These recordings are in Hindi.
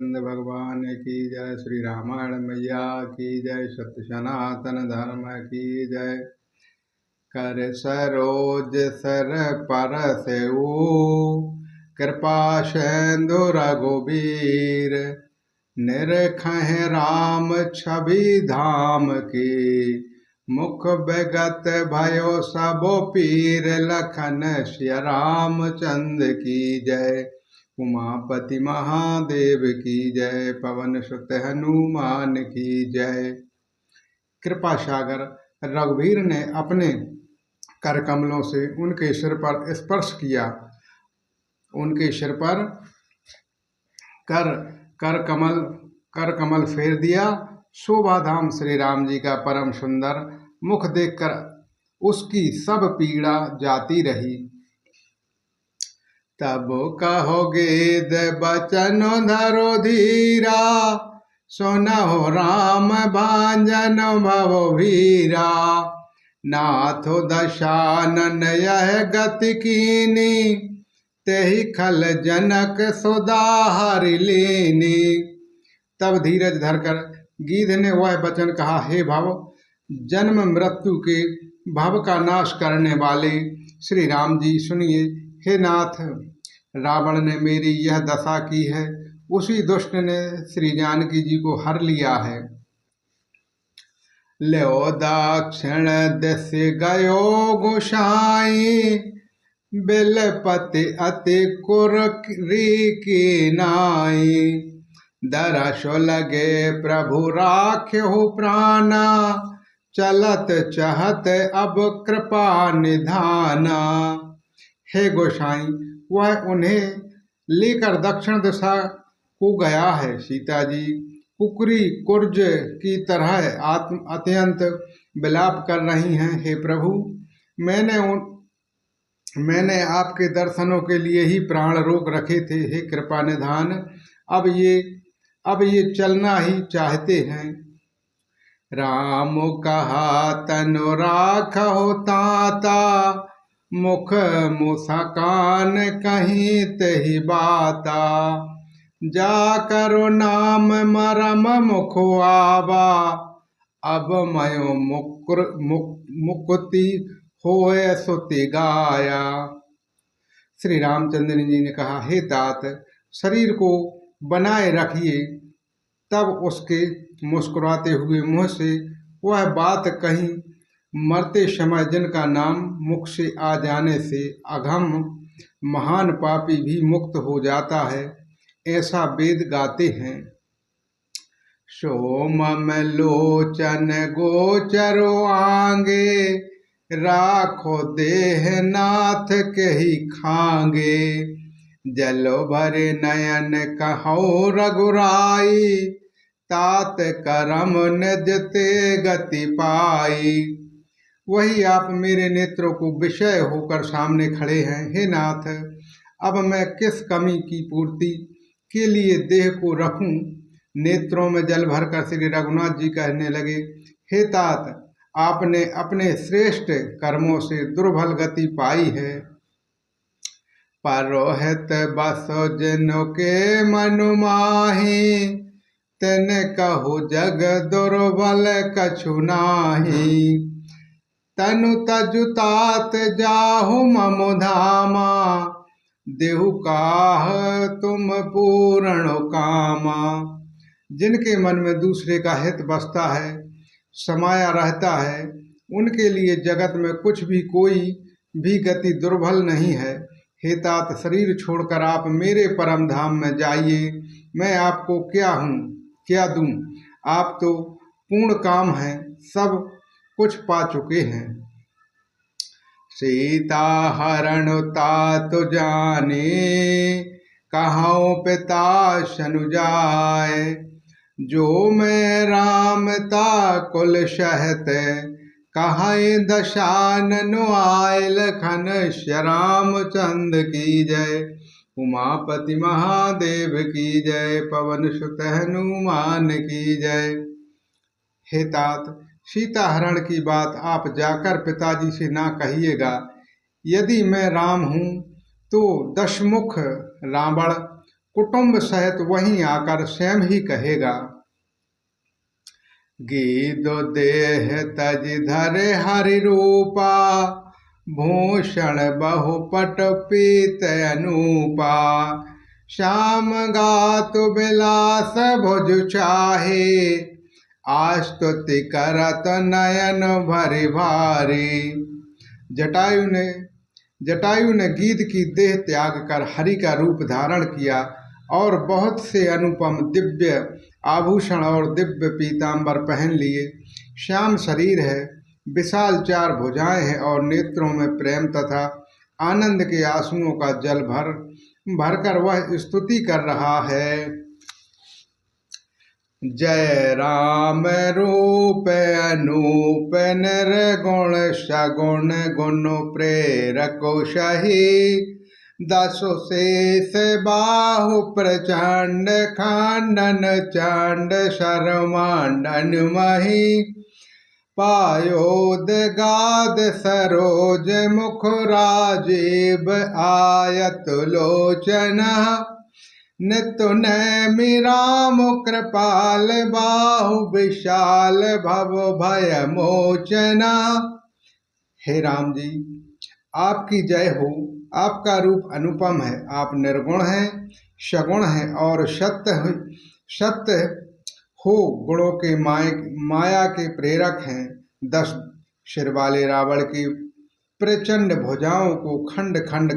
भगवान की जय। श्री रामायण मैया की जय। सत्य सनातन धर्म की जय। कर सरोज सर पर सेऊ, कृपा सिंधु रघुबीर। निरखह राम छवि धाम की, मुख बिगत भयो सब पीर। लखन सिया रामचंद्र की जय। उमापति महादेव की जय। पवन सुत हनुमान की जय। कृपा सागर रघुवीर ने अपने कर कमलों से उनके सिर पर स्पर्श किया। उनके सिर पर कर कमल फेर दिया। शोभा धाम श्री राम जी का परम सुंदर मुख देखकर उसकी सब पीड़ा जाती रही। तब कहोगे बचन धरो धीरा, सुनहो राम भांजन भव वीरा। नाथो दशानन यह गति कीनी, तेहि खल जनक सुधा हरि लीनी। तब धीरज धरकर गीध ने वह वचन कहा, हे भव जन्म मृत्यु के भव का नाश करने वाले श्री राम जी सुनिए। हे नाथ, रावण ने मेरी यह दशा की है, उसी दुष्ट ने श्री जानकी जी को हर लिया है। लो दाक्षिण दिश गयो गोसाई, बिलपति अति कुरी की नाई। दरसो लगे प्रभु राख्यो प्राणा, चलत चहत अब कृपा निधाना। हे गोसाई, वह उन्हें लेकर दक्षिण दिशा को गया है। सीता जी कुकरी कुर्ज की तरह अत्यंत विलाप कर रही हैं। हे प्रभु, मैंने आपके दर्शनों के लिए ही प्राण रोक रखे थे। हे कृपा निधान, अब ये चलना ही चाहते हैं। राम कहा तनु राखो ताता, मुख मुस्कान कहीं तही बाता। जा करो नाम मरम मुख आवा, अब मयो मुक्ति होए सुति गाया। श्री रामचंद्र जी ने कहा, हे तात, शरीर को बनाए रखिए। तब उसके मुस्कुराते हुए मुंह से वह बात कही, मरते समय जिनका नाम मुख से आ जाने से अघम महान पापी भी मुक्त हो जाता है, ऐसा वेद गाते हैं। सोमम लोचन गोचरो आंगे, राखो देह नाथ के ही खांगे। जलो भरे नयन कहो रघुराई, तात करम निजते गति पाई। वही आप मेरे नेत्रों को विषय होकर सामने खड़े हैं। हे नाथ, अब मैं किस कमी की पूर्ति के लिए देह को रखूं। नेत्रों में जल भरकर श्री रघुनाथ जी कहने लगे, हे तात, आपने अपने श्रेष्ठ कर्मों से दुर्बल गति पाई है। परोहित बसो जिनो के मनु माही, तेन कहु जग दुर्बल कछु नाही। तनु तजु तात जाहु ममु धामा, देहु काह तुम पूर्ण कामा। जिनके मन में दूसरे का हित बसता है, समाया रहता है, उनके लिए जगत में कुछ भी कोई भी गति दुर्बल नहीं है। हे तात, शरीर छोड़कर आप मेरे परम धाम में जाइए। मैं आपको क्या दूं? आप तो पूर्ण काम हैं, सब कुछ पा चुके हैं। सीता हरण तात जाने, कहां पिता सनु जाए। जो मैं राम ता कुल सहत, कहां दशानन आए। लखन श्री रामचंद्र की जय। उमापति महादेव की जय। पवन सुत हनुमान की जय। हे तात, सीता हरण की बात आप जाकर पिताजी से ना कहिएगा। यदि मैं राम हूँ तो दशमुख रावण कुटुंब सहित वहीं आकर स्वयं ही कहेगा। गीदो देह तज धरे हरि रूपा, भूषण बहुपट पीत अनूपा। श्याम गातु विलास भुज चाहे, आस्तुति करत नयन भरि भारी। जटायु ने गीध की देह त्याग कर हरि का रूप धारण किया और बहुत से अनुपम दिव्य आभूषण और दिव्य पीतांबर पहन लिए। श्याम शरीर है, विशाल 4 भुजाएं हैं और नेत्रों में प्रेम तथा आनंद के आंसुओं का जल भरकर वह स्तुति कर रहा है। जय राम रूप अनूप निर्गुण सगुण गुण प्रेरको सही। 10 शेष बाहु प्रचंड खंडन चंड शर्मांडन मही। पायोद गाद सरोज मुख राजीव आयत लोचन। नितु नैमि राम कृपाल बाहु विशाल भव भय मोचना। हे राम जी, आपकी जय हो। आपका रूप अनुपम है। आप निर्गुण हैं, सगुण हैं और सत्य हो गुणों के माया के प्रेरक हैं। 10 सिर वाले रावण की प्रचंड भुजाओं को खंड खंड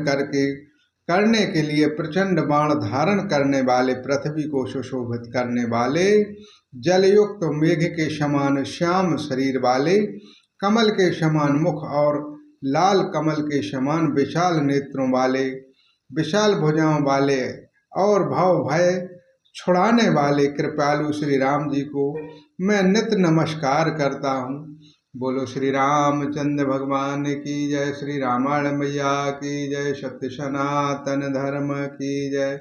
करने के लिए प्रचंड बाण धारण करने वाले, पृथ्वी को सुशोभित करने वाले, जलयुक्त मेघ के समान श्याम शरीर वाले, कमल के समान मुख और लाल कमल के समान विशाल नेत्रों वाले, विशाल भुजाओं वाले और भव भय छुड़ाने वाले कृपालु श्री राम जी को मैं नित्य नमस्कार करता हूँ। बोलो श्री रामचंद्र भगवान की जय। श्री रामायण मैया की जय। सत्य सनातन धर्म की जय।